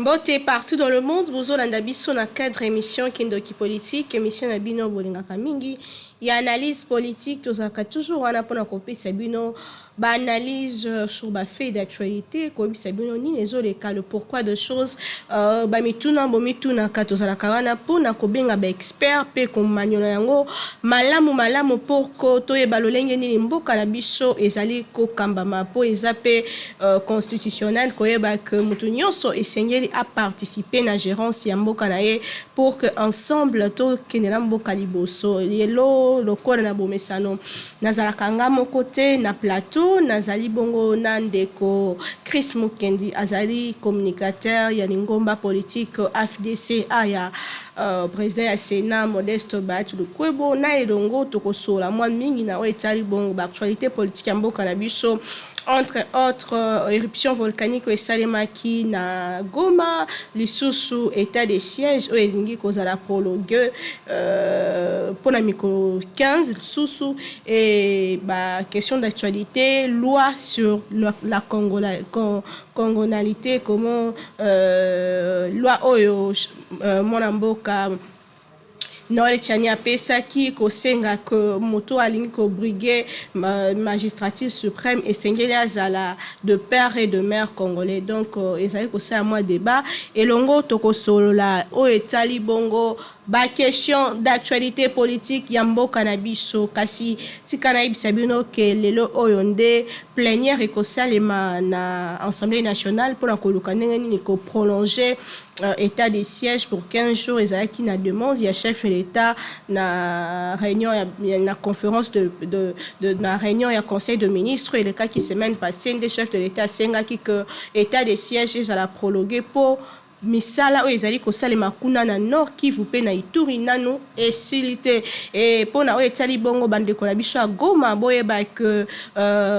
Mbote partout dans le monde, bozo landa biso na cadre émission Kindoki politique, émission na bino bolingaka mingi, ya analyse politique tozaka toujours wana pona kopesa bino ba analyse sur ba fait d'actualité, ko bisa bino ni les oleka le pourquoi de choses ba mituna bo mituna ka tozala kawana pona ko benga ba expert pe ko manyola yango malamu pour ko toyeba lolenge ni mboka na biso ezali ko kambama po ezape constitutionnel ko yeba que mutu nyonso esengeli a participer na gérance ya mboka na ye pour que ensemble to kenela mboka liboso yelo lokola na bomesano nazala kanga moko te na plateau nazali bongo na ndeko Chris Mukendi azali communicateur ya lingomba politique FDC ya président ya Sénat Modeste Bat Lukwebo na elongo tokosola mwa mingi na etali bongo ba actualité politique ya mboka na biso entre autres éruption volcanique et salemaki na Goma lisusu état de siège o elingi kozala prologue pour la micro 15 lisusu et ba question d'actualité loi sur la congolalité comment loi oyo mwana mboka Noël Tchania Pesaki kosenga que moto alingi ko briguer magistrature suprême et sengeli azala de père et de mère congolais donc ezali ko sa moi débat et longo toko solo la o etali bongo ba question d'actualité politique ya mboka na biso kasi tikana ibisa bino ke lelo oyonde plénière ekosalema na Assemblée nationale pour la koluka ndenge nini ko prolonger état de siège pour 15 jours ezalaki na demande ya chef de l'État na réunion na conférence de na réunion ya conseil de ministres et le cas qui semaine passée des chefs de l'État sengaki que état de siège ezala prologué pour misala o ezali ko salema kuna na Nord Kivu pe na Ituri nanu esilite et pona o etali bongo bande ko na biso a Goma boyeba que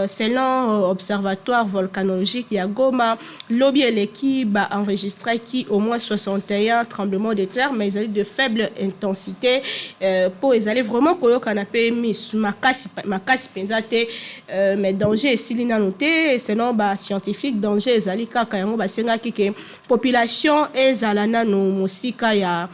selon observatoire volcanologique ya Goma lobby eleki ba enregistré qui au moins 61 tremblements de terre mais ezali de faible intensité pour ezali vraiment koyoka na pe mis makasi penza te mais danger esili nanu te selon ba scientifique danger ezali kaka yango basenga ki population ezala nanu musika ya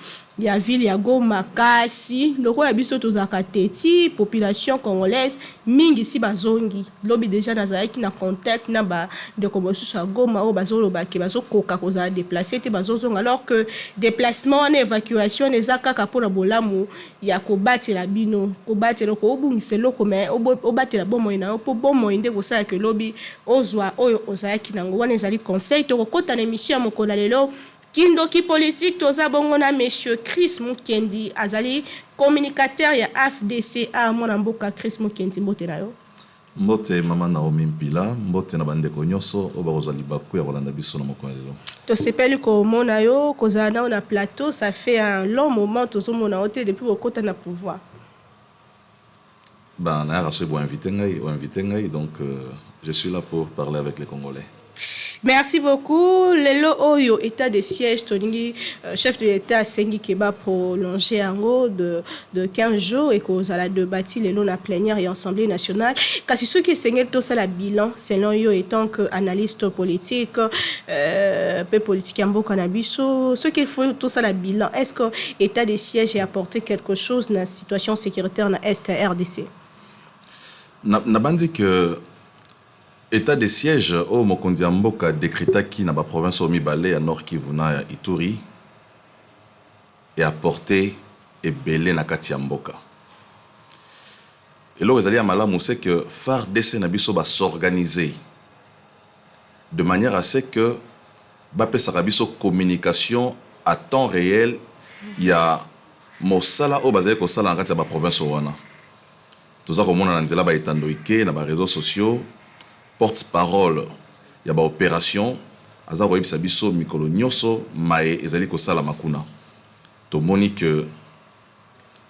ville ya Goma kasi loko ya biso tozaka teti population congolaise mingi si bazongi lobi déjà nazalaki na contact na ba de komosusu ya Goma o bazoloba ke bazokoka kozala déplacer te bazozonga alors que déplacement na évacuation ezaka kaka pona bolamu ya kobatela bino kobatela ko obungisa loko mais obatela bomo ina po bomo inde kosala ke lobi ozwa oyo ozalaki nango wana ezali conseil to kokota na émission ya mokola lelo Kindoki politique toza bongo na monsieur Chris Mukendi azali communicateur ya FDC mwana mboka Chris Mukendi mbote na yo mbote mama Naomi Mpila mbote na bandeko nyonso obakozali baku ya kolanda biso na mokolo lelo to sepeli ko mona yo kozana na plateau ça fait un long moment tozo mona ote depuis okota na pouvoir ben na raso bo invité ngai donc je suis là pour parler avec les Congolais. Merci beaucoup. Lelo Oyo, état de siège, Toningi, chef de l'État, Sengi Keba prolongé en haut de 15 jours et qu'on a la débattu lelo la plénière et Assemblée nationale. Car c'est ce qui est tout ça la bilan, selon yo étant que analyste politique, peu politique en beau cannabiso, ce qu'il faut tout ça la bilan. Est-ce que état de siège a apporté quelque chose dans la situation sécuritaire dans Est RDC? N'a pas dit que état de siège au Mokondi Mboka décréta qui na ba province au Mibale à Nord Kivu na Ituri et apporté et belé na kati ya mboka. Et là vous allez à malamu c'est que FARDC na biso ba s'organiser de manière à ce que ba pesa biso communication à temps réel il y a mosala au bazali ko sala na kati ya ba province wana. Toza ko mona na nzela ba etandoike na ba réseaux sociaux porte-parole ya ba opération aza ko yebisa biso mikolo nyonso mae ezali ko sala makuna to moni que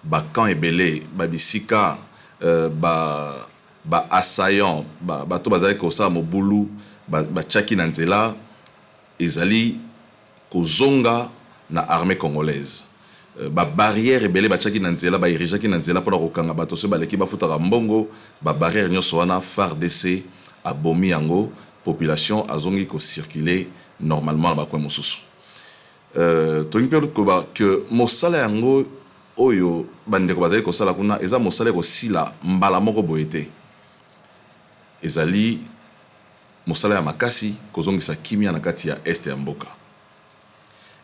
ba camp ebele ba bisika ba assaillant ba to bazali ko sala mobulu ba tchaki na nzela ezali ko zonga na armée congolaise ba barrière ebele ba tchaki na nzela ba irijaki na nzela pona ko kanga bato so baleki ba futaka mbongo ba barrière nyonso wana FARDC a bomi yango population azongi ko circuler normalement ba kwa mosusu tolingi mpe koba que mosala yango oyo bandeko bazali kosala kuna eza mosala kosila mbala moko boye te ezali mosala ya makasi kozongisa kimia na kati ya este ya mboka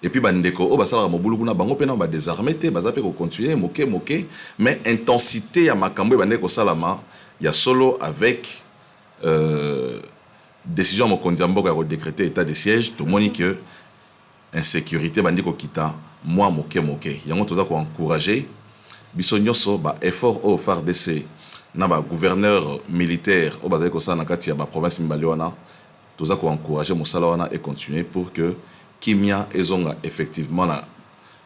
et puis bandeko oyo basalaka mobulu kuna bango mpe na badésarme te baza mpe kocontinue moke mais intensité ya makambo oyo bandeki kosalama ya solo avec décision ya mokonzi ya mboka ya kodécréter état de siège tomoni que insécurité bandi kokita mwa moke yango toza koencourager biso nyonso effort au FARDC na gouverneur militaire au bazali kosala na kati ya province mibale wana toza koencourager mosala wana et continuer pour que kimia ezonga effectivement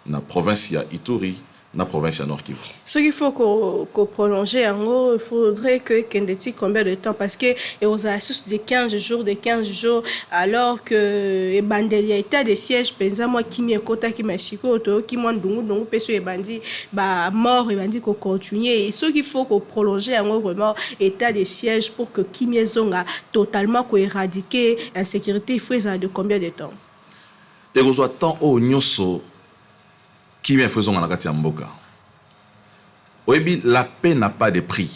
na province ya Ituri na province ya Nord Kivu. Ce qu'il faut qu'on prolonge en gros, il faudrait que Kendeti combien de temps parce que aux assises de 15 jours alors que bandeli état de siège pensa moi qui mi kota qui masiko to qui moi ndungu peso e bandi ba mort et bandi ko continuer et ce qu'il faut qu'on prolonge en gros vraiment état de siège pour que kimia zonga totalement ko éradiquer insécurité il faut ça de combien de temps? Et qu'on soit temps au nyoso qui vient faisons en akati mboka. Oyebi la paix n'a pas de prix.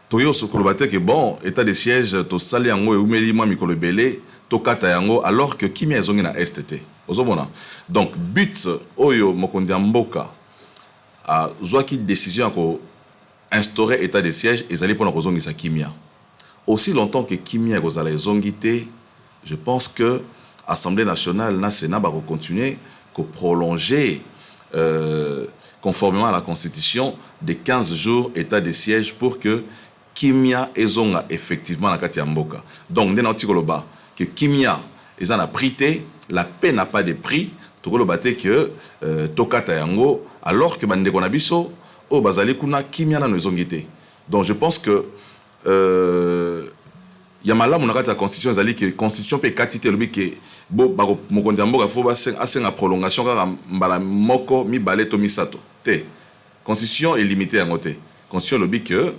Toyo sokolobate que bon état de siège to sali yango e umeli mwa mikolo belé to kata yango alors que kimi ezongi na STT. Ozomona. Donc but oyo mokonzi mboka a zwaki décision ko instaurer état de siège ezali pona kozongi sa kimia. Aussi longtemps que kimia kozala ezongité, je pense que Assemblée nationale na Sénat va continuer que prolonger conformément à la Constitution de 15 jours état de siège pour que kimia ezonga effectivement la kati ya mboka. Donc ndena otikoloba que kimia ezana prité, la paix n'a pas de prix, tokoloba te que tokata yango alors que bandeko na biso o bazali kuna kimia na ezongité. Donc je pense que yamala mon akati la Constitution ezali que Constitution pe katité lobi que bo mokonzi mboka fo ba asenga prolongation kaka mbala moko mibale to misato te. Constitution est limitée à noter. Constitution lobi que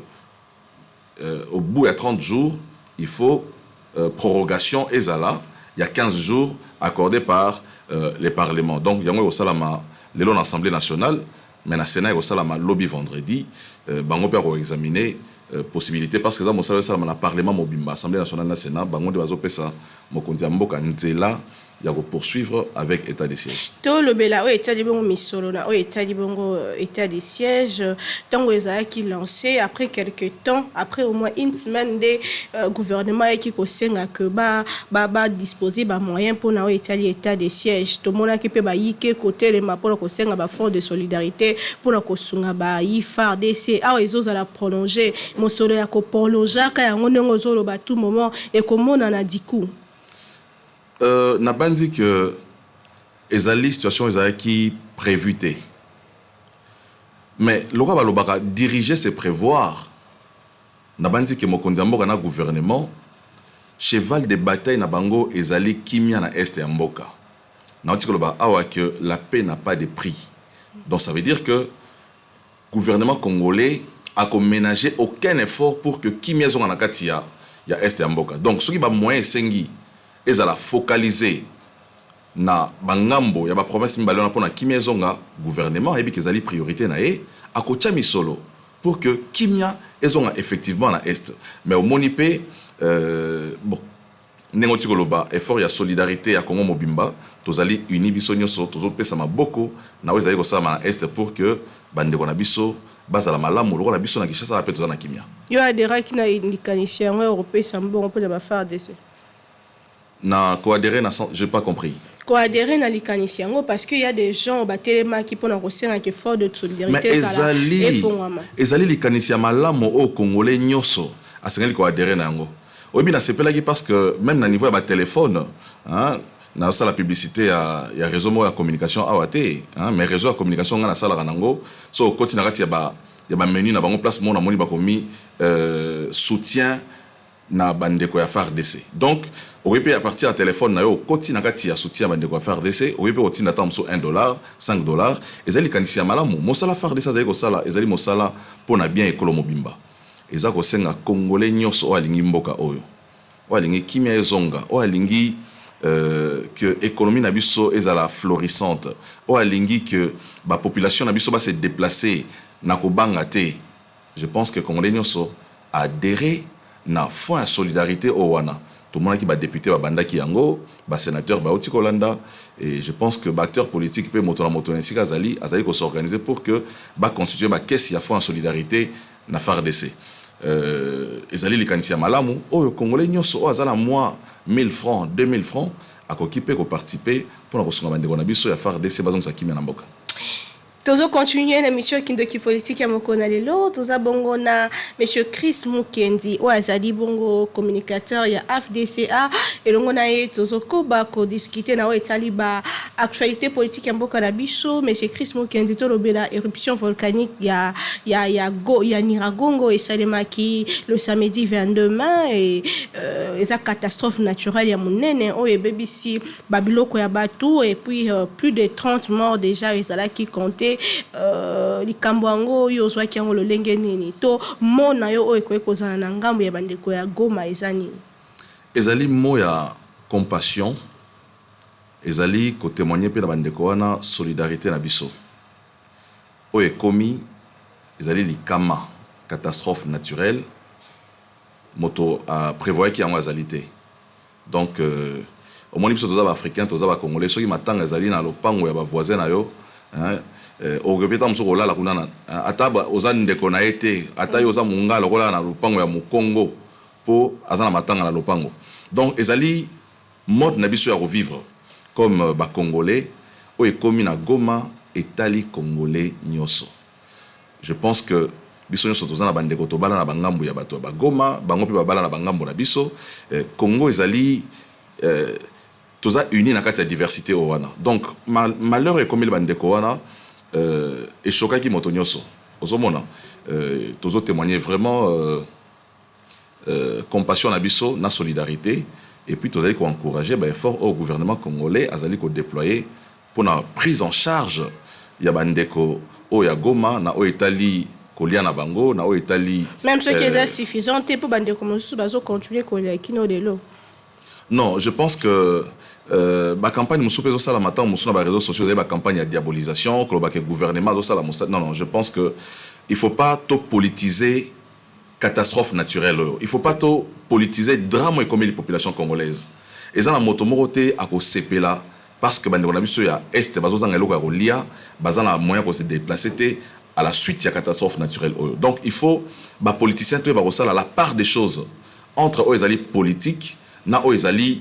au bout de 30 jours il faut prorogation ezala il y a 15 jours accordés par les parlements. Donc yango au salama le long l'Assemblée nationale mais na Sénat au salama lobby vendredi bango pe ko examiner possibilité parce que ça mon salama na parlement mobimba Assemblée nationale na Sénat bango de bazo pesa mokonzi mboka nzela ya poursuivre avec état de siège. To le bela o état de bongo misolo na o état de bongo état de siège tango ezala qui lancé après quelques temps après au moins une semaine de gouvernement qui kosenga que ba disposer ba moyen pour na o état de siège to mona ki pe ba yike côté le mapolo kosenga ba fonds de solidarité pour na kosunga ba yi FARDC a ezo za la prolonger mosolo ya ko prolonger ka yango ndongo zolo ba tout moment et komona na diku. N'a pas dit que les situations qui prévues. Mais le roi Balobaka diriger c'est prévoir. N'a pas dit que mokonzi mboka na gouvernement cheval de bataille na bango ezali kimia na est ya mboka. Na otiko loba awa que la paix n'a pas de prix. Donc ça veut dire que le gouvernement congolais a ménagé aucun effort pour que kimia zonga na kati ya est ya mboka. Donc ce qui ba moyen sengi ezala focaliser na bangambo ya ba province mibale na pona kimia ezonga gouvernement ebi kezali priorité na e akocha misolo pour que kimia ezonga effectivement na est mais au monipe bon nengo tikoloba effort ya solidarité ya Congo mobimba tozali uni biso nyonso tozopesa maboko na ezali kosala na est pour que bandeko na biso bazala malamu lokola biso na Kinshasa pe tozana kimia yo adera ki na likanisi européen sambo on peut ba FARDC na coadhérer na j'ai pas compris coadhérer na likanisi yango parce que il y a des gens batelema qui pona kosenga ke fort de solidarité ça ezali likanisi ya malamu au congolais nyoso asengali coadhérer na yango obi na sepelaki parce que même na niveau ya ba téléphone hein na sala publicité ya réseau mo ya communication awate hein mais réseau ya communication ngana sala nango so koti na kati ya ba menu na bango place mo na moni ba komi soutien na bandeko ya FARDC. Donc oyepe à partir à téléphone na yo koti na kati ya soutien bandeko ya FARDC oyepe oti na tamso $1 $5 ezali kanisi ya malamu mosala FARDC ezali ko sala ezali mosala pona bien ekolo mobimba eza ko senga congolais nyonso o alingi mboka oyo o alingi kimia ezonga o alingi que l'économie na biso est à la florissante o alingi que la population na biso va se déplacer na kobanga te. Je pense que Congolais nyonso adhéré na fonds de solidarité au wana. Tout le monde qui va député, va banda qui yango, va sénateur, va oti kolanda. Et je pense que l'acteur politique peut moto ainsi qu'azali ko s'organiser pour que va constituer ma caisse ya fonds de solidarité na FARDC. Ezali likanisi ya malamu o Congolais nyonso o azala mois 1000 francs, 2000 francs à kokipe ko participer pour na kosunga bandeko na biso ya FARDC bazong sa kimia na mboka. Tozo continuer l'émission Kindoki politique ya mokona lelo toza bongo na monsieur Chris Mukendi o azali bongo communicateur ya FDCA elongo na ye tozo koba ko discuter na o etali ba actualité politique ya mboka na biso. Monsieur Chris Mukendi to lobela éruption volcanique ya Nyiragongo et salemaki le samedi 22 mai et esa catastrophe naturelle ya munene o BBC babiloko ya batu et puis plus de 30 morts déjà ezala qui compté likambo yango yo ozwaki yango lolenge nini to mona yo oyo ekoki kozala na ngambo ya bandeko ya Goma eza nini? Ezali mo ya compassion, ezali kotémoigner mpe na bandeko wana solidarité na biso oyo ekomi ezali likama catastrophe naturelle moto prévoyaki yango azali te. Donc omoni biso toza baafricain toza bacongolais soki matanga ezali na lopango ya bavoisin na yo ogepeta muso kolala kuna ataba oza ndeko na ete ata yo oza mungala kolala na lopango ya Mukongo po azana matanga na lopango. Donc ezali mode na biso ya revivre comme ba congolais o ekomi na Goma etali congolais nyoso. Je pense que biso nyoso toza na bandeko to bala na bangambu ya bato ba Goma bango pe babala na bangambu na biso Congo ezali toza uni na kati ya diversité o wana. Donc malheur ekomi le bandeko wana et chokaki moto nyoso ozomona tozo témoigner vraiment compassion na biso na solidarité et puis tozali ko encourager ba effort au gouvernement congolais azali ko déployer pour la prise en charge ya bandeko o ya Goma na o etali kolia na bango na o etali même ce qui est suffisant pour bandeko mosusu bazo continuer kolia kino lelo. Non, je pense que la campagne Moussou ça la matin Moussou na réseaux sociaux la campagne de diabolisation que le gouvernement ça la non je pense que il faut pas tout politiser catastrophe naturelle. Il faut pas tout politiser drame comme les populations congolaises. Et ça la moto moroté à ko sepela parce que bandeko na biso ya est bazo zanga eloko ya kolia bazana moyen ko se déplacer à la suite de la catastrophe naturelle. Donc il faut ba politicien tout ba ça la part des choses entre eux ezali politique na o ezali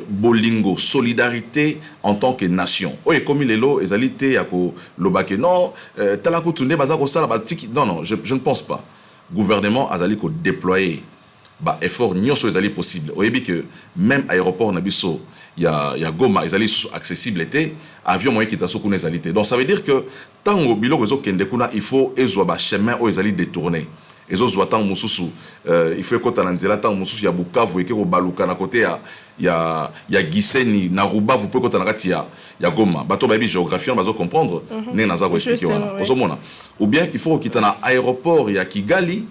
bolingo solidarité en tant que nation oye comme lelo ezali te ya ko lobake non tala ko tunde baza ko sala ba tiki non je ne pense pas. Gouvernement azali ko déployer ba effort nyonso ezali possible oyebi que même aéroport na biso ya Goma ezali accessible été avion moyen kita so kuna ezali te. Donc ça veut dire que tango biloko zo kende kuna il faut ezwa ba chemin o ezali détourner. Et autres attendent mususu il faut que tananzela tant mususu ya Bukavu et que baluka na côté ya Giseni na Ruba vous pouvez que tanakati ya Goma bato ba bi géographie on va comprendre né naza ko expliquer wana ozomona ou bien il faut kitana aéroport ya Kigali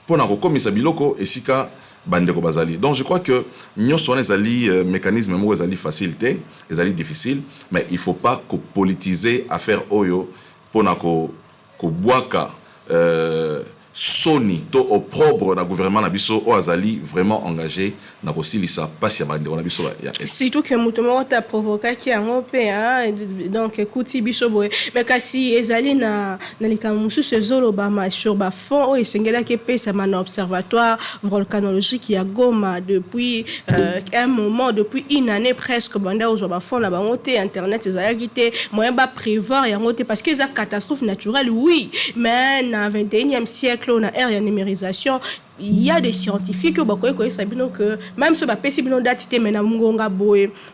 pour na ko komisa biloko esika bandeko bazali. Donc je crois que nyonso on ezali mécanisme mo ezali facilité ezali difficile mais il faut pas ko politiser affaire oyo pour na ko boaka Sony to opprobre na gouvernement na biso o azali vraiment engagé na kosilisa pasi ya bande na biso ya surtout que mutumo ta provoquer ki yango pe donc écoute biso boy mais kasi ezali na likamusu sezolo ba ma sur ba fond o esengela ke pesa na observatoire volcanologique ya Goma depuis un moment depuis une année presque banda ozo ba fond na bango te internet ezali te moyen ba prévoir yango te parce que c'est catastrophe naturelle oui mais na 21e siècle on a ère de numérisation il y a des scientifiques qui ont que même si on a date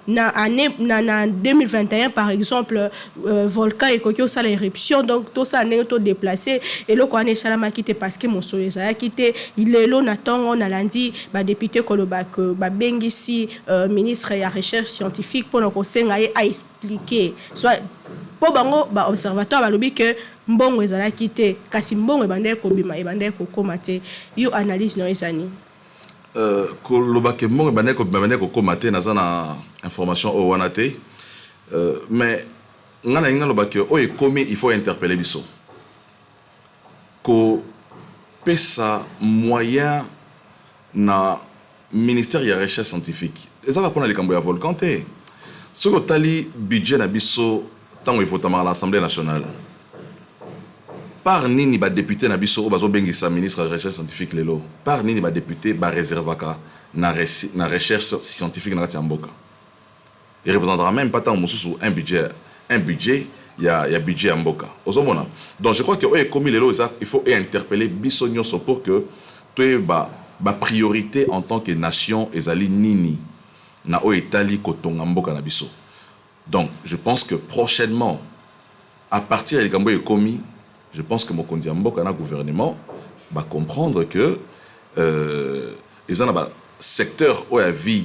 na année 2021 par exemple volcan et qui a l'éruption donc tout ça n'est pas déplacé et là on est salama quitté parce que mon soleil a quitté il est là on a lundi député Kolobak bengisi ministre de la recherche scientifique pour à expliquer soit pour bango observatoire balobi que mbongo ezala kité kasi mbongo ebandé ko bima ebandé ko komate yo analyse no ezani. kolobake mbongo bane ko komate naza na information o wana te mais ngana inga lobake o ekomi il faut interpeller biso ko pesa moyen na ministère ya recherche scientifique ezaka pona likambo ya volcan te soko tali budget na biso tango ifotama à l'Assemblée nationale par nini ba député na biso o bazo bengisa ministre de recherche scientifique lelo par nini ba député ba réservaka na recherche scientifique na kati ya mboka il représentera même pas tant mususu un budget il y a budget à mboka ozomona donc je crois que o ekomi lelo il faut interpeller biso nyonso pour que to ba priorité en tant que nation ezali nini na o etali kotonga mboka na biso. Donc je pense que prochainement à partir de likambo ekomi je pense que mokonzi ya mboka na gouvernement va comprendre que ils ont un secteur où la vie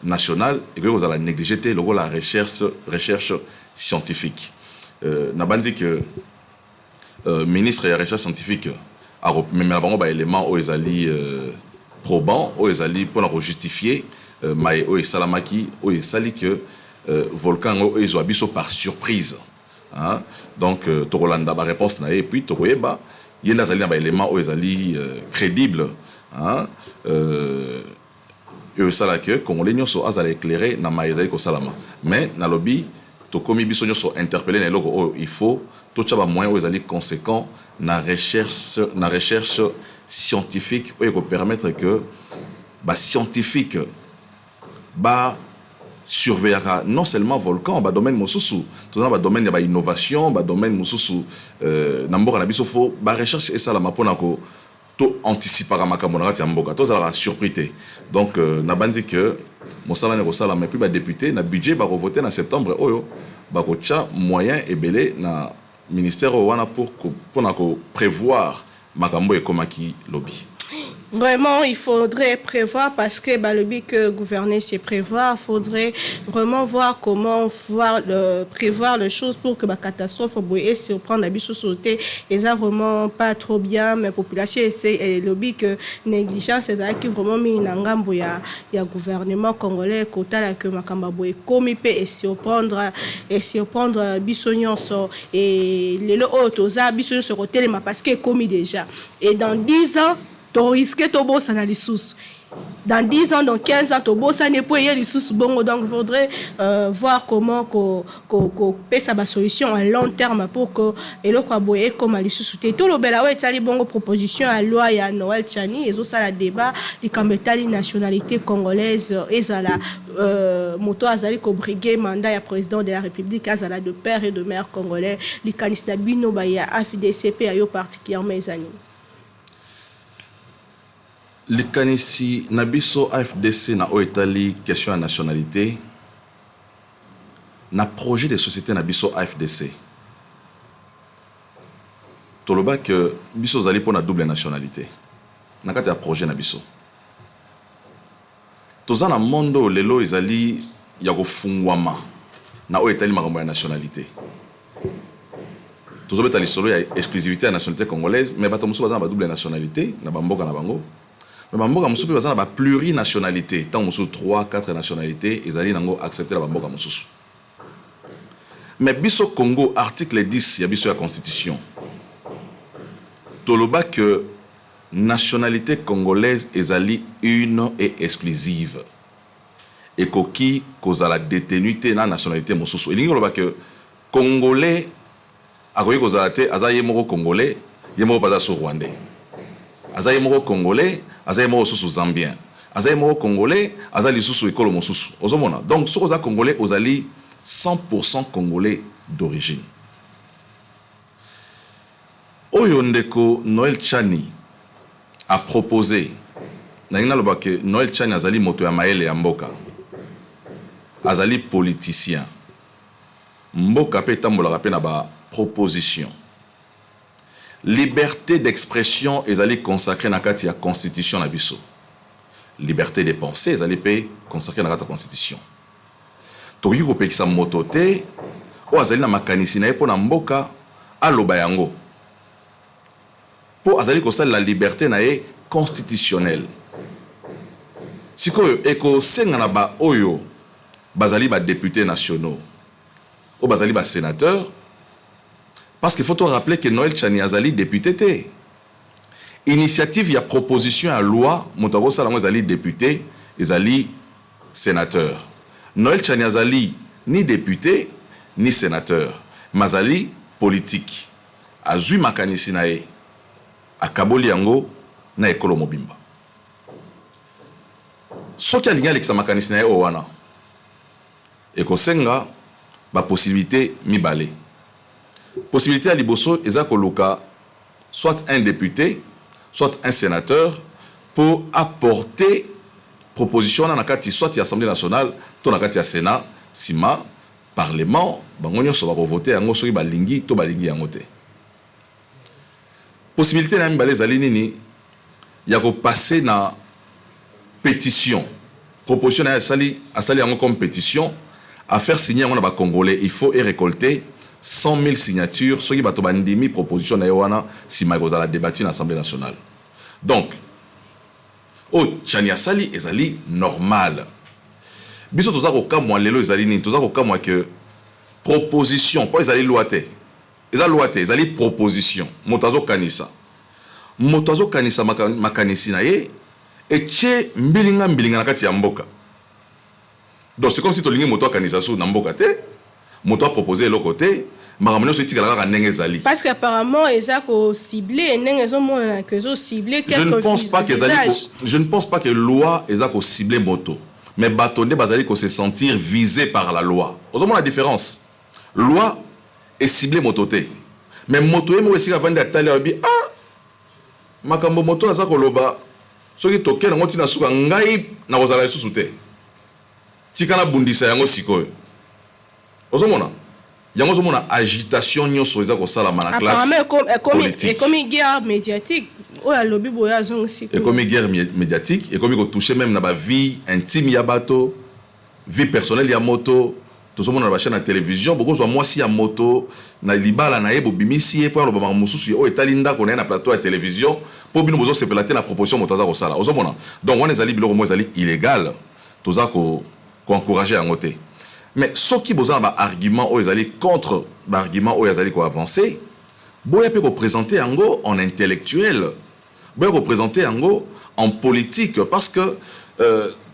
nationale et que vous allez négliger la recherche scientifique. N'a pas dit que ministre de la recherche scientifique a même un élément où ils allaient probant, où ils allaient pour justifier, mais où ils salamaki, où ils sali que volcan où ils ont habité par surprise. Hein? Donc, Torolanda ba réponse na et puis Toroyeba, il y a des éléments où ils allaient crédibles. Hein? Et ça là que Congolais nyonso azala éclairé na maïzaï ko salama mais na lobby to komi biso nyonso interpeller na loko il faut to tchaba moyen où ezali conséquent na recherche scientifique où il permettre que ba scientifique ba surveiller non seulement volcan ba domaine mosusu to na ba domaine ya ba innovation ba domaine mosusu na mboka na biso faut ba recherche et salama pona ko to anticiper à makambo na kati ya mboka to za surprise donc na bandi que mosala ne kosala mais puis ba député na budget ba voter na septembre oyo ba ko tcha moyen ebele na ministère wana pour prévoir makambo ekomaki lobby. Vraiment, il faudrait prévoir parce que le but que gouverner, c'est prévoir. Il faudrait vraiment voir comment prévoir les choses pour que la catastrophe et si on prend la bise sauter, et ça vraiment pas trop bien, mais la population c'est le but que négligence, c'est ça qui vraiment mis une engambo il y a gouvernement congolais côté là que makambabo est commis et si on prendre bisognon et les autres aux bisognon sur côté parce que commis déjà et dans 10 ans tu risques de bosser dans les sous. Dans 10 ans, dans 15 ans, tu bosses n'est pas les sous bon. Donc, il faudrait voir comment qu'on paie sa solution à long terme pour que et le quoi boyer comme les sous. Tout le bel ouais, t'as les bonnes propositions à loi et à Noël Tchani et ça la débat les cambetali nationalité congolaise et ça la moto azali ko briguer mandat ya président de la République azala de père et de mère congolais les candidats bino ba ya AFDCP ayo particulièrement les années. Le kanisi nabiso AFDC na oetali question à nationalité na projet de société nabiso AFDC toloba que biso zali pour na double nationalité na kati ya projet nabiso toza na mondo lelo ezali ya kofungwama na oetali makambo ya nationalité tozobeta lisolo ya exclusivité ya nationalité congolaise mais bato mosusu baza na ba double nationalité na bamboka na bango. Bamboka mususu bazana ba plurinationalité tant mususu 3-4 nationalités ezali nango accepter la bamboka mususu mais biso Congo article 10 ya biso ya constitution toloba que nationalité congolaise ezali une et exclusive et koki kozala détenu te na nationalité mususu elingi loba que congolais akoki kozala te aza ye moko congolais ye moko baza so rwandais aza ye moko congolais aza moko susu zambien aza moko congolais aza lisusu ekolo mosusu ozomona donc ce oza congolais ozali 100% congolais d'origine oyo ndeko Noël Tchani a proposé na loba que Noël Tchani azali moto ya maele ya mboka azali politicien mboka pe tambola pe na ba proposition liberté d'expression ezali consacrée na kati ya constitution na biso. Liberté de pensée ezali pe consacrée na kati ya constitution. Toki ko pekisa moto te o azali na makanisi na epo na mboka aloba yango. Po azali ko sala la liberté na e constitutionnelle. sikoyo ekosenga na ba oyo bazali ba députés nationaux ou bazali ba sénateurs, parce qu'il faut te rappeler que Noël Tchani azali député te. Initiative ya proposition à loi motago salango azali député ezali sénateur. Noël Tchani azali ni député ni sénateur, mazali politique. Azui makanisi na ye akaboli yango na ekolo mobimba. Soki alingi alekisa makanisi na ye owana ekosenga ba possibilité mibale. Possibilité à liboso eza koluka soit un député soit un sénateur pour apporter proposition na kati soit ya Assemblée nationale to na kati ya Sénat sima parlement bango nyonso ba voter yango soki balingi to balingi yango te. Possibilité na mibale ezali nini ya ko passer na pétition. Proposition na asali yango comme pétition à faire signer yango na ba Congolais. Il faut récolter 100 000 signatures. Ceux qui ont mis proposition na yowana si magoza la débattu dans l'Assemblée nationale. Donc, oh Tchani asali ezali normal. Biso toza ko kamwa lelo ezali ni toza ko kamwa que proposition pas ezali loi te. Ezali proposition. Motazo kanisa. Motazo kanisa makanisi na ye eche mbilinga na kati ya mboka. Donc c'est comme si tolingi moto kanisa su na mboka te. Moto a proposé l'autre côté. Parce qu'apparemment, ils ont ciblé, je ne pense pas que la loi ait ciblé moto. Mais bâtonné, bazali ko se sentir visé par la loi. Vous avez la différence. Loi est ciblée moto te. Mais moto est aussi avant d'être allé ah makambo moto aza ko loba soki toke na ngoti na suka ngai na kozala lisusu te. Tika na bundisa yango sikoyo. Vous avez yango zo mona agitation nyonso eza ko sala na classe politique. Et comme guerre médiatique, oya lobby boya zongo siko. Et comme guerre médiatique, et comme ko toucher même na ba vie intime ya bato, vie personnelle ya moto, to zo mona ba chaîne na télévision, beaucoup zo moi si ya moto na libala na yebo bimisi e pour lo ba mususu o etalinda ko na plateau ya télévision, pour bino bozo se pelater na proposition motaza ko sala. Ozo mona. Donc on ezali biloko mo ezali illégal, toza ko encourager yango te. Mais ce qui vous a un argument où ils allaient contre l'argument où ils allaient avancer, vous pouvez présenter en intellectuel, vous pouvez présenter en politique, parce que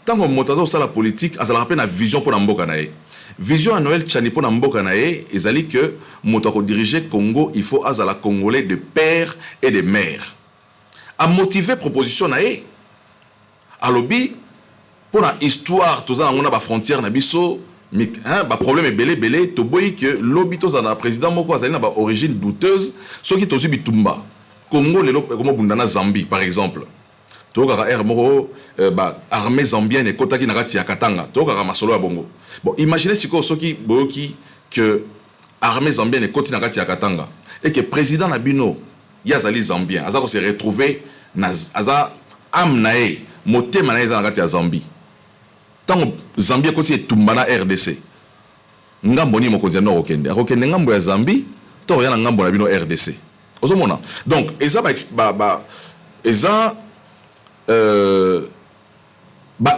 tant que vous avez la politique, ça rappelle la vision pour Namboka nae. Vision à Noël Tchani pour Namboka nae, ils allaient que vous diriger Congo, il faut à la Congolais de père et de mère. À motiver proposition nae, à lobby pour la histoire, tout ça on a la frontière nabiso. Mais bah problème est belé to boy que l'obito za na président moko azali na ba origine douteuse soki to zubi tumba Congo lelo comme bundana Zambie par exemple to ka air moko ba armée zambienne kotaki na kati ya Katanga to ka masolo ya bongo. Bon imaginez siko soki boyoki que armée zambienne koti na kati ya Katanga et que président Nabino yazali zambien aza ko se retrouver na aza amnae motema na za na kati ya Zambie. Tant Zambie côté est tumbana RDC. Ngambo ni mokonzi no okende. Akokende ngambo ya Zambie, to ya ngambo na bino RDC. Ozomona. Donc eza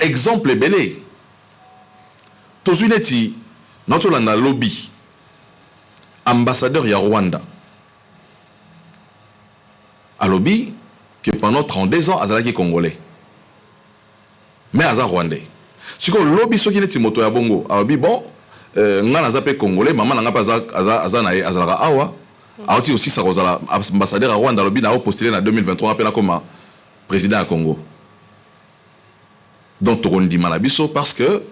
exemple belé. Tozuneti notre landa lobby ambassadeur ya Rwanda. A lobby que pendant 32 ans azalaki congolais. Mais aza rwandais. Si le lobby soki neti moto ya bongo abi bon nga naza pe congolais maman nga pa aza na azalaka awa auti aussi ça kozala ambassadeur à Rwanda lobby na postulé en 2023 appela comme président à Congo. Donc tokondi manabiso parce que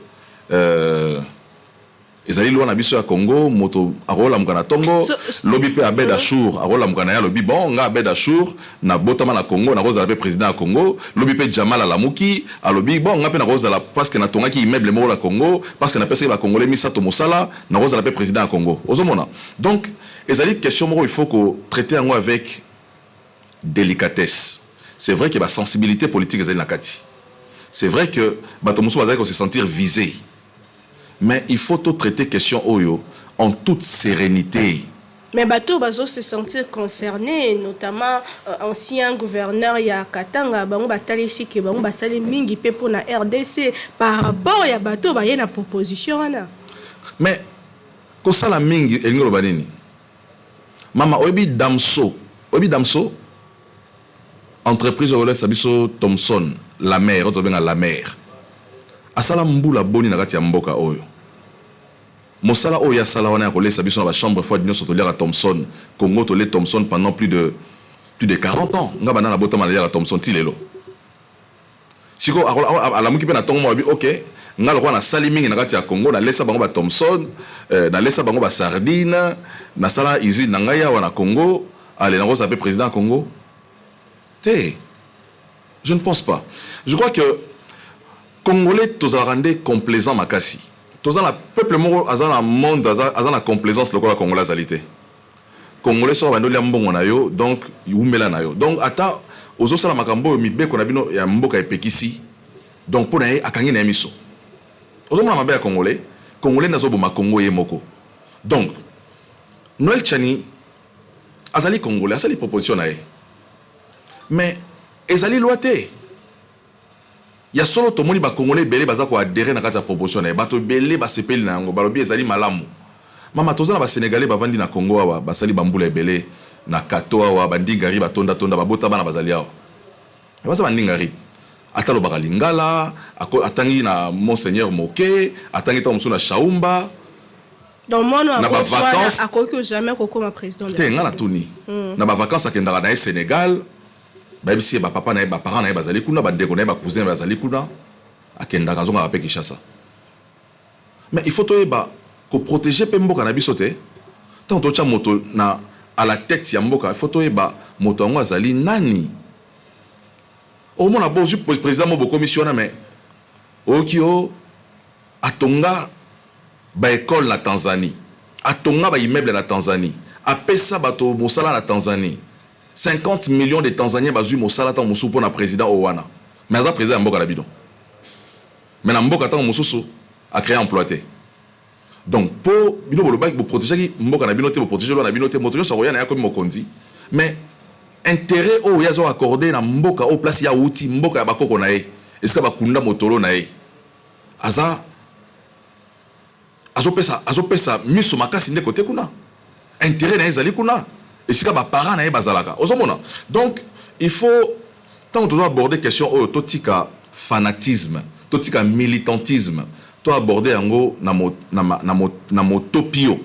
ezali loi na biso ya Congo moto arola mukana tongo lobby pe Abed Achour arola mukana ya lobby bon nga Abed Achour na botama na Congo na kozala pe président ya Congo lobby pe Jamal Alamuki a lobby bon nga pe na kozala parce que na tonga ki immeuble mo la Congo parce que na pesa ba congolais misato mosala na kozala pe président ya Congo ozomona. Donc ezali question mo il faut que traiter yango avec délicatesse. C'est vrai que la sensibilité politique ezali na kati. C'est vrai que bato moso bazali ko se sentir visé. Mais il faut tout traiter question Oyo en toute sérénité. Mais bateau bazo se sentir concerné, notamment ancien gouverneur ya Katanga, bango batali ici que bango basali mingi pe pour na RDC par rapport ya bateau ba yena proposition wana. Mais ko sala mingi elingolo banini. Mama obi Damso entreprise au sabiso Thomson la mer auto benga la mer. Asala mbula boni na kati ya mboka oyo. Mosala oya sala wana ko lesa biso na ba chambre froide nyonso to liaka Thomson Congo to le Thomson pendant plus de 40 ans nga bana na botama liaka Thomson tilelo siko ala muki pe na tongo mo bi OK nga lokwa na sali mingi na kati ya Congo na lesa bango ba Thomson na lesa bango ba sardine na sala usine na ngaya wana Congo allez na ko sape président Congo je ne pense pas. Je crois que Congolais tous a rendu complaisant makasi. Tous le peuple moko azana monde azana complaisance le Congolais azalité. Congolais so bando lia mbongo na yo donc yumela na yo. Donc ata ozo sala makambo mibeko na bino ya mboka epekisi. Donc pona ye akangi na miso. Ozo mona mabe ya Congolais nazo boma Congo ye moko. Donc Noël Tchani azali Congolais azali proposition na ye. Mais ezali loité. Ya solo to moni ba Congolais belé baza ko adhérer na kati ya proposition na bato belé ba sepeli na ngo balobi ezali malamu. Mama tozana ba Sénégalais bavandi na Congo awa basali bambula belé na kato awa bandingari batonda babota bana bazali awa. Basa bandingari atalo bakalingala atangi na Monseigneur Moké atangi to msuna Shaumba. Donc mon na ba vacances akoki jamais kokoma président. Te ngala tuni. Na ba vacances akendaka na Sénégal. Babisi ba papa na ba parents na bazali kuna ba ndeko na ba cousin bazali kuna akenda kazonga ba pe Kinshasa. Mais il faut toyeba ko protéger pe mboka na biso te. Tant to cha moto na à la tête ya mboka, il faut toyeba moto ngo azali nani. Au moins na bozu président mo bo commission na mais okio atonga ba école na Tanzanie. Atonga ba immeuble na Tanzanie. Apesa bato mosala na Tanzanie. 50 millions de Tanzaniens bazu mosala ta musu pour na président Owana. Mais ça président mboka la bidon. Mais na mboka ta mususu a créé employé. Donc pour bino boloba pour protéger mboka na bino te pour protéger na bino te moto so roya na comme mokonzi. Mais intérêt o yazo accordé na mboka au place ya outi mboka ya bakoko na e. Est-ce que bakunda motolo na e? Aza pesa miso makasi ne côté kuna. Intérêt na ezali kuna. Et c'est que les parents n'aient pas zalaka. Donc, il faut, tant que tu dois aborder la question de fanatisme, de militantisme, tu dois aborder na motopio.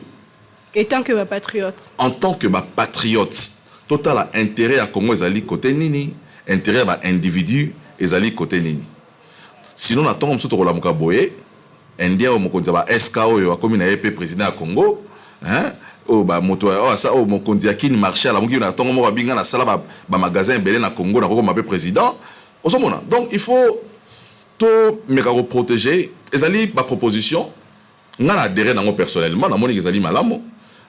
Et tant que patriote. En tant que patriote, total intérêt à Congo ezali côté nini, intérêt à individu ezali côté nini. Sinon, on tombe sur la mukaboye, Indien ou mokonzi ba SKO yo akomi na EP président à Congo, hein? Oh ba moto ça oh mokonzi akini marché la mungi na tongo mo binga na sala ba magasin belé na Congo na ko mabé président osomona. Donc il faut tout meka ko protéger ezali ba proposition nga na adhérer nango personnellement na moni ezali malamo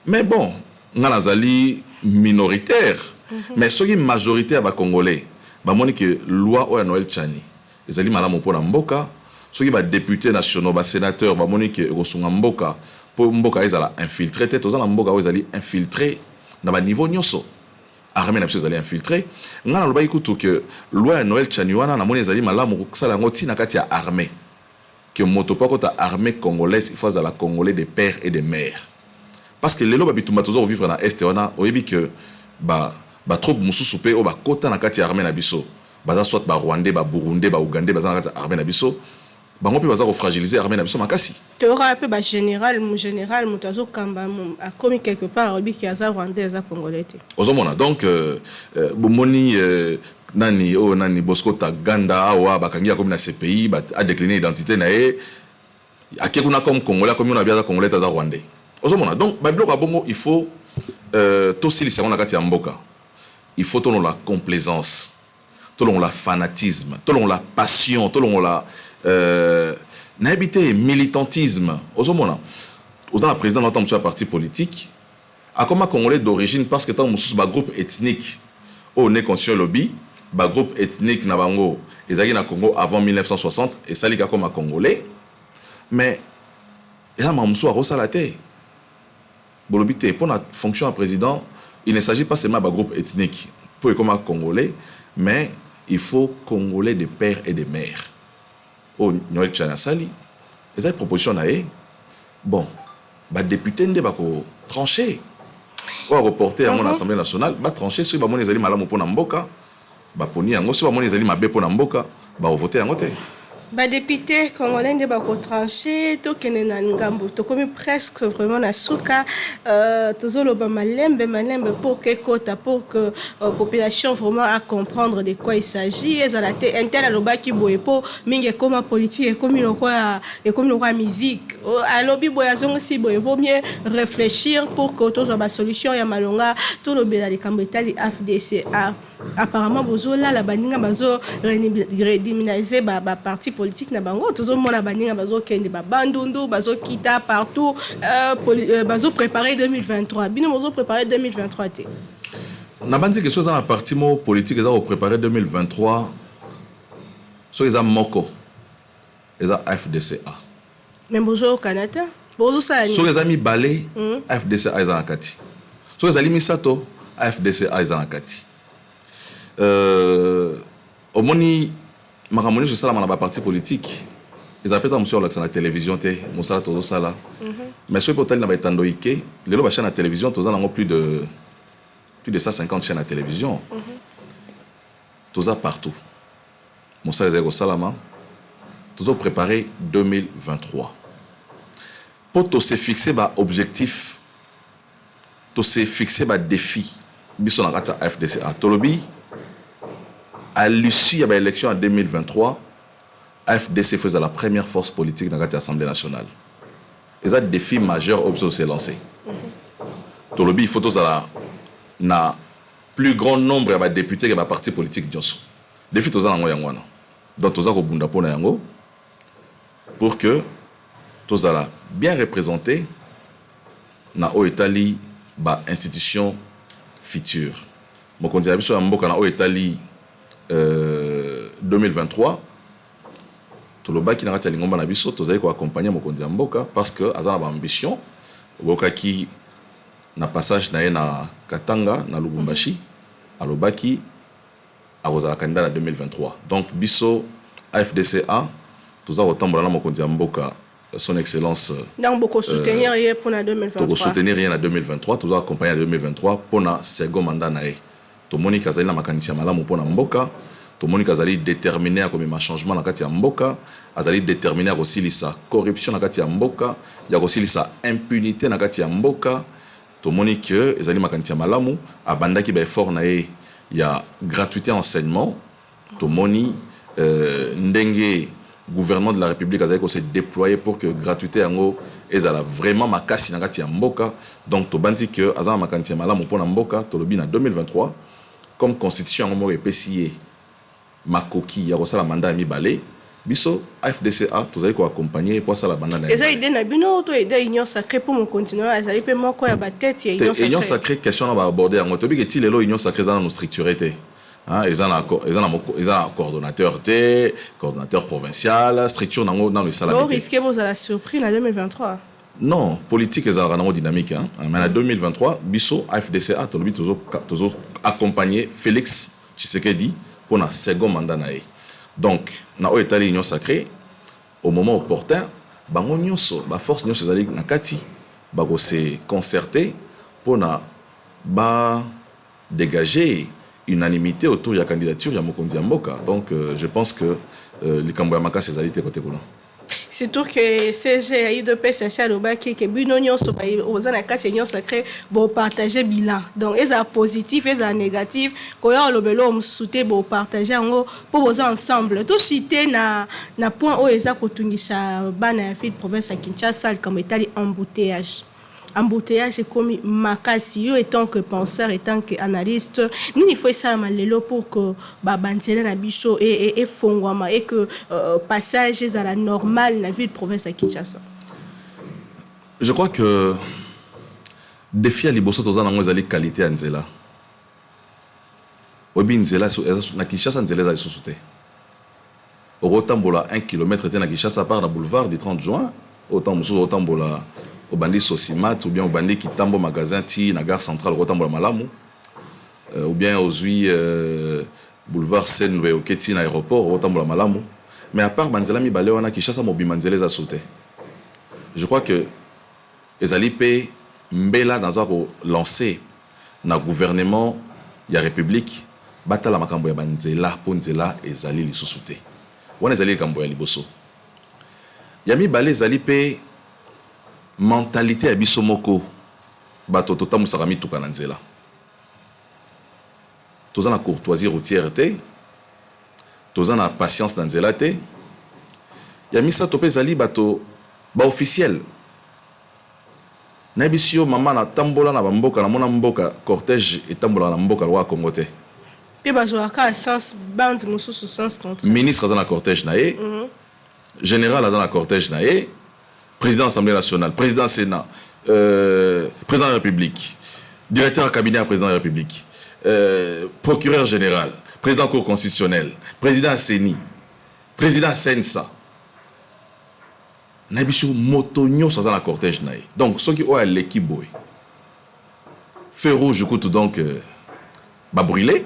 mais bon nga nazali minoritaire mais soki majorité ba congolais ba moni que loi o ya Noël Tchani ezali malamo pona mboka soki ba député nationaux ba sénateur ba moni que rosunga mboka pour mboka ezala infiltré te tozala mboka ezali infiltré na ba niveau nyonso armée na biso ezali infiltré nga na loba ikutu que loi Noël Tchani wana na moni ezali malamu ko sala ngo tina kati ya armée que moto pa kota armée congolaise il faut la congolais de père et de mère parce que lelo ba bitumba tozo vivre na est wana oyebi que ba troupe mususu pe o ba kota na kati ya armée na biso baza soit ba rwandais ba burundais ba ougandais baza na kati ya armée na biso bango pe baza ko fragiliser armée na biso makasi te ora pe ba général mutazo kamba a commis quelque part obi ki aza rwandais aza congolais te ozomona donc bomoni nani Bosco Taganda awa bakangi ya comme na CPI a décliné identité na e akekuna comme congolais comme on a bien congolais aza rwandais ozomona donc ba bloka bongo il faut to silisa on na kati ya mboka il faut ton la complaisance ton la fanatisme ton la passion ton la n'habité militantisme ozomona oza la président dans un parti politique a comme congolais d'origine parce que tant mususu ba groupe ethnique au né conscient lobby ba groupe ethnique na bango ezaki na Congo avant 1960 et salika comme congolais mais ya mamusu a rosala te bolobité pour la fonction à président, il ne s'agit pas seulement d'un groupe ethnique pour les Congolais, mais il faut Congolais de pères et de mères. Au Noël Tchanasali, les propositions naïe, bon, bah député ne va pas trancher. Ou reporter à mon assemblée nationale, bah trancher sur bah mon ezali malamu pour namboka, bah poni yango sur mon ezali mabe pour namboka, bah voter yango te. Bah député congolais de bako tranché to kenena ngambo to comme presque vraiment na suka tozolo ba malembe pour que kota pour que population vraiment à comprendre de quoi il s'agit ezalate intel aloba ki boye po mingi comme politique et comme le musique alobi boya zongo si boye vaut mieux réfléchir pour que to ba solution ya malonga to lo bela de kambetali FDCA. Apparemment bozola la baninga bazo rediminiser ba parti politique na bango tozo mona baninga bazo kende ba bandundu bazo kita partout bazo préparer 2023 bino bazo préparer 2023 té na bandi que chose dans la parti mo politique za préparer 2023 so eza moko eza FDCA mais bozo Canada bozo sa so eza mi balé FDCA eza nakati so eza limisato FDCA eza nakati au moni makamoni je salama na ba parti politique ils appellent monsieur l'accent la télévision té mosala todo sala mais ce portal na ba etandoike lelo ba chaîne à télévision toza nango plus de 150 chaînes à télévision toza partout mosala zego salama tozo préparer 2023 pour to se fixer ba objectif to se fixer ba défi biso na kata FDCA tolobi à l'issue de l'élection en 2023, AFDC faisait la première force politique dans l'Assemblée nationale. Et ça, défi majeur obso s'est lancé. Tout le il faut tous na plus grand nombre de députés que de partis politiques. Défi tous en yango. Donc tous en bunda pour yango pour que tous en bien représentés na o Italie ba institution future. Mon candidat biso mboka na o Italie 2023 tout le bas qui n'a pas été ngomba na biso tozali ko accompagner mokonzi ya mboka parce que azana ba ambition boka ki na passage na na Katanga na Lubumbashi alobaki akozala candidat na 2023 donc biso AFDCA tozali kotambola na mokonzi ya mboka son excellence donc beaucoup soutenir pour la 2023 pour soutenir rien en 2023 tozali accompagner en 2023 pour na second mandat na Tomoni kazali na makanisi ya malamu pona mboka tomoni kazali déterminé à comme changement na kati ya mboka azali déterminé à kosilisa corruption na kati ya mboka ya kosilisa impunité na kati ya mboka tomoni que ezali makanisi ya malamu abandaki ba effort na ye ya gratuité enseignement tomoni ndenge gouvernement de la République azali ko se déployer pour que gratuité yango ezala vraiment makasi na kati ya mboka donc to bandi que azala makanisi ya malamu pona mboka tolobi na 2023 comme constitution en mot PCA makoki ya kosala mandat mi balé biso FDCA tozali ko accompagner pour ça la mandat eza idée na bino to idée union sacrée pour mon continuer azali pe moko ya ba tête ya union sacrée question na ba aborder en tobi que ti lelo union sacrée dans nos structuré té hein eza coordonnateur té coordonnateur provincial structure nango dans le salarié vous risquez vous à la surprise en 2023 non, politique est en dynamique. Hein. Mais en 2023, Bisso, AFDCA, toujours accompagné Félix Tshisekedi pour un second mandat. Donc, dans l'État union sacrée, au moment opportun, la force union sacrée va se concerter pour dégager unanimité autour de la candidature de Mokonzi Mboka. Donc, je pense que les Kamboyamaka, c'est côté côté. Surtout que CG a eu de PSC au bac que Bunonion soit aux années union sacrée pour partager bilan. Donc, ils sont positifs, ils sont négatifs. Quand on le belom soutien pour partager pour vous ensemble. Tout cité na point où ils ont continué sa banne fil province à Kinshasa comme état embouteillage. Embouteillage est comme makasi yo étant que penseur étant que analyste il faut ça malelo pour que banzela na biso et fongwama et que passage à la normale la ville province à Kinshasa. Je crois que défi à liboso tozana ngo ezali qualité ya nzela obi nzela na Kinshasa nzela ezali susute otambola 1 km te na Kinshasa par na boulevard du 30 juin autant mususu otambola obandi Sosimat ou bien obandi Kitambo magasin ti na gare centrale au Tambola Malamu ou bien ozui boulevard Senwe au Keti na aéroport au Tambola Malamu. Mais à part Banzela Mibale wana Kinshasa mobimanzele za sauté. Je crois que ezali pe mbela dans un lancé na gouvernement ya république batala makambo ya banzela po nzela ezali lisusu te. Wana ezali likambo ya liboso. Ya mibale ezali pe mentalité ya biso moko bato totamusaka mituka na nzela. Toza na courtoisie routière te, toza na patience na nzela te. Ya misa tope ezali bato ba officiel. Na bisio mama na tambola na bamboka na mona mboka cortège etambola na mboka lwa Congo te. Pe bazwaka sens band mususu sens contre. Ministre aza na cortège na ye. Général aza na cortège na ye. Président de l'Assemblée nationale, président du Sénat, président de la République, directeur de cabinet du président de la République, procureur général, président de la Cour constitutionnelle, président CENI, président Sensa. Nabiso motonyo ça dans la cortège naï. Donc ceux qui ont l'équipe boy. Feu rouge écoute donc ba brûler.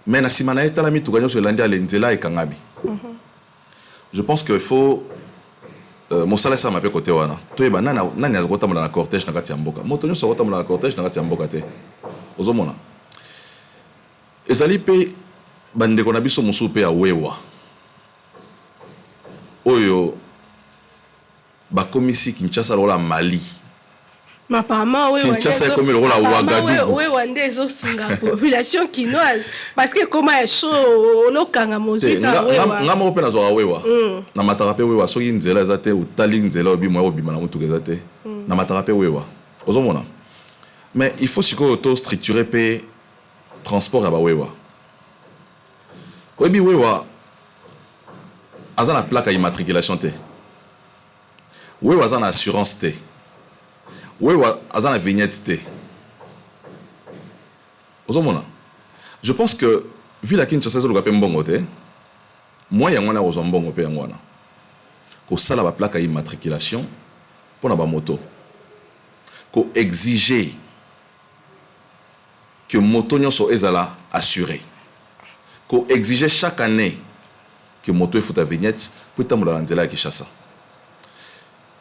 Mais na simana etala mi tukanyo sur landia lenzela et kangami. Je pense qu'il faut mosala ça m'a pe côté wana. Toyeba nani azokota na la cortège na kati ya mboka. Motonyo so kota na la cortège na kati ya mboka te. Ozomona. Ezali pe bandeko na biso musu pe ya wewa. Oyo ba komisi Kinshasa lola Mali. Mais apparemment, oui, Kinshasa est comme le rôle à Ouagadougou. Oui, Wanda est la population quinoise. Parce que comment est chaud, le kangamozi, nga mo pe na zo wewa. Na matarape wewa so yinzela zate utali nzela obi mo obi mana mutu gezate. Na matarape wewa. Ozomona. Mais il faut siko auto structurer pe transport ya ba wewa. Obi wewa azana plaque à immatriculation te. Wewa azana assurance te. Wewa azana vignette te. Ozomona. Je pense que vu la Kinshasa zo ka mbongo te, moi ya ngwana ozo mbongo pe ngwana. Ko sala ba plaque à immatriculation pour na ba moto. Ko exiger que moto nyonso ezala assuré. Ko exiger chaque année que moto e futa vignette pour tambola na nzela ya Kinshasa.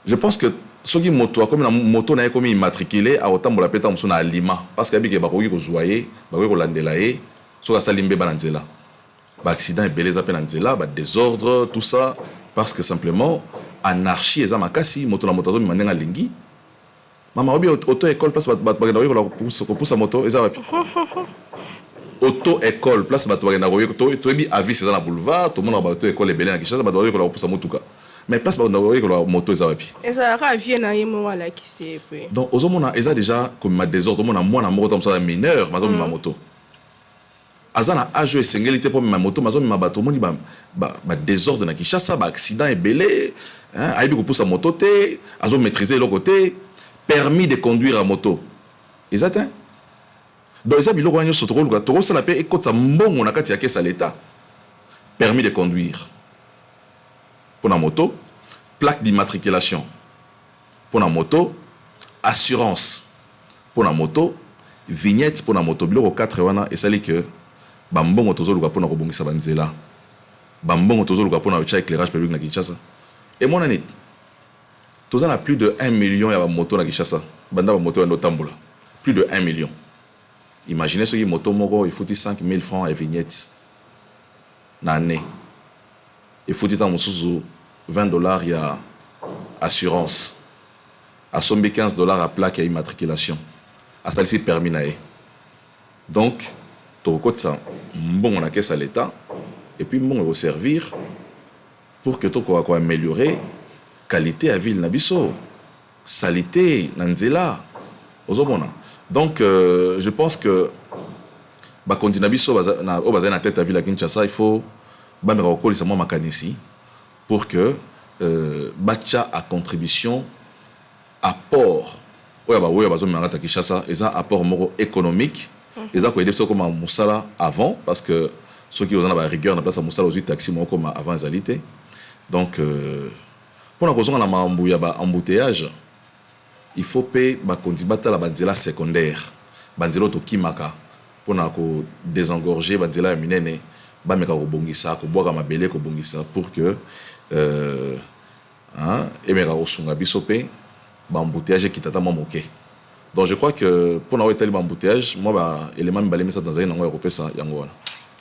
Je pense que ce qui moto comme na moto na comme immatriculé a autant la peta musuna Lima parce que abike ba koki ko zoyer ba koki ko landela e so ka salimbe ba nzela. Ba accident e beleza pe na nzela, ba désordre tout ça parce que simplement anarchie eza makasi moto na moto zo manenga lingi. Mama obi auto école place ba na ko poussa moto eza wapi. Auto école place ba to na ko to bi avis eza na boulevard tout le monde ba auto école belé na Kinshasa ba to ko poussa motuka. Mais place ba na ko moto eza wapi. Eza ka vie na yemo wala ki se pe. Donc ozomona eza déjà comme ma désordre mona mwana moko comme ça mineur mazo ma moto. Azana âge esengeli pour ma moto mazo ma bato moni ba désordre na Kinshasa ba accident et belé hein aibi ko poussa moto te azo maîtriser le côté permis de conduire à moto. Exact. Donc ça biloko nyo sotoro luka toro ça la paix ekotsa mbongo na kati ya kesa l'état. Permis de conduire pour la moto, plaque d'immatriculation pour la moto, assurance pour la moto, vignette pour la moto. Biloko 4 wana et ça li que bambongo tozo luka pour na kobongisa banzela. Bambongo tozo luka pour na cha éclairage public na Kinshasa. Et mon année tozo na plus de 1 million ya ba moto na Kinshasa. Banda ba moto ndo tambola. Plus de 1 million. Imaginez ce qui moto moko il faut 5 000 francs et vignette na année. Il faut dire $20 il y a assurance. À somme $15 à plaque et immatriculation. À ça ici permis naé. Donc, tu recotes ça bon on a caisse à l'état et puis bon va servir pour que tu quoi améliorer qualité à ville nabiso, salité nanzela. Ozomona. Donc je pense que ba continue biso na o bazana tête à ville à Kinshasa, il faut ba me recoli ça moi makanisi pour que bacha à contribution apport oya bazo mangata Kinshasa eza apport moko économique eza ko aider so comme musala avant parce que ceux qui ont la rigueur na place musala aux taxi moko comme avant zalité donc pour la raison la mambu ya ba embouteillage il faut payer bakondibata la banzela secondaire banzela to kimaka pona ko désengorger banzela ya minene ba meka ko bongisa ko boka mabele ko bongisa pour que et meka ko sunga biso pe ba embouteillage kitata moke. Donc je crois que pour n'avoir tel embouteillage moi ba élément mbalé ça dans un ngo ya ko pesa yango wana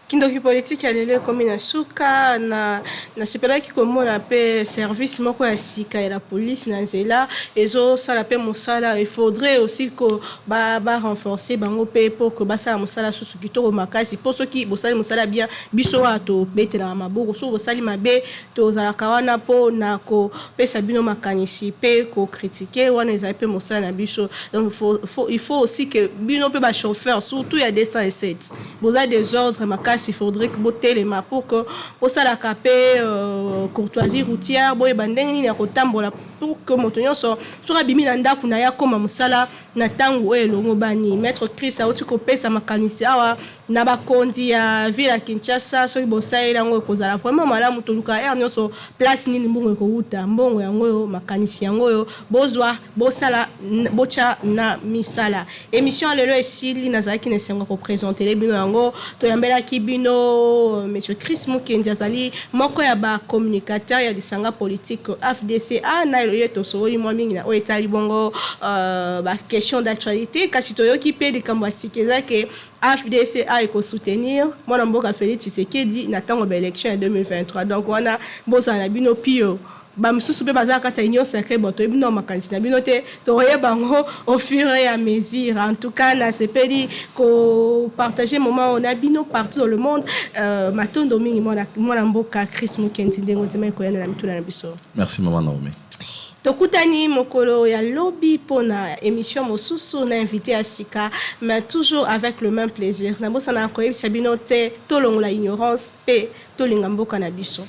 kindoki politique ya lelo comme na suka na sepela ki komona pe service moko ya sika ya la police na nzela ezo sala pe mosala. Il faudrait aussi que ba renforcer bango pe pour que ba sala mosala susu kitoko makasi pour ceux qui bosali mosala bien biso ato betela maboko so bosali mabe to zala kawana po na ko pesa bino makanisi pe ko critiquer wana ezali pe mosala na biso. Donc il faut aussi que bino pe ba chauffeur surtout il y a 207 bosali des ordres makasi. Il faudrait que boté les mains pour que au salakapé courtoisie routière boy bandeng ni na kotambola pour que motonyo sera bimi na ndaku na ya koma musala na tangu elongo bani maître Chris a otiko pesa makanisi awa na bakondi ya ville ya Kinshasa so ibosai lango kozala vraiment malamu toluka nyoso place nini mbongo ko uta mbongo yango makanisi yango bozwa bosala bocha na misala. Émission lelo esili nazaki ne sengo ko présenter les bino yango to yambela ki bino monsieur Chris Mukendi azali moko ya ba communicateur ya disanga politique FDC na yeto sori mo mingi na o etali bongo ba question d'actualité kasi to yoki pe de kamwa sikeza ke FDC a ko soutenir mwana mboka Félix Tshisekedi na tango ba élection en 2023. Donc wana boza na bino pio ba msusu pe baza kata union sacrée boto ebino makanisi na bino te to bango au fur et à mesure. En tout cas na sepeli ko partager moment on a bino partout dans le monde matondo mingi mwana mboka Chris Mukendi ndengo tema ko yana na mituna na biso. Merci maman Naomi. Tokutani mokolo ya lobby pona émission mosusu na invité à Sika mais toujours avec le même plaisir. Na bosa na ko yebisa bino te tolongola ignorance pe tolinga mboka na biso.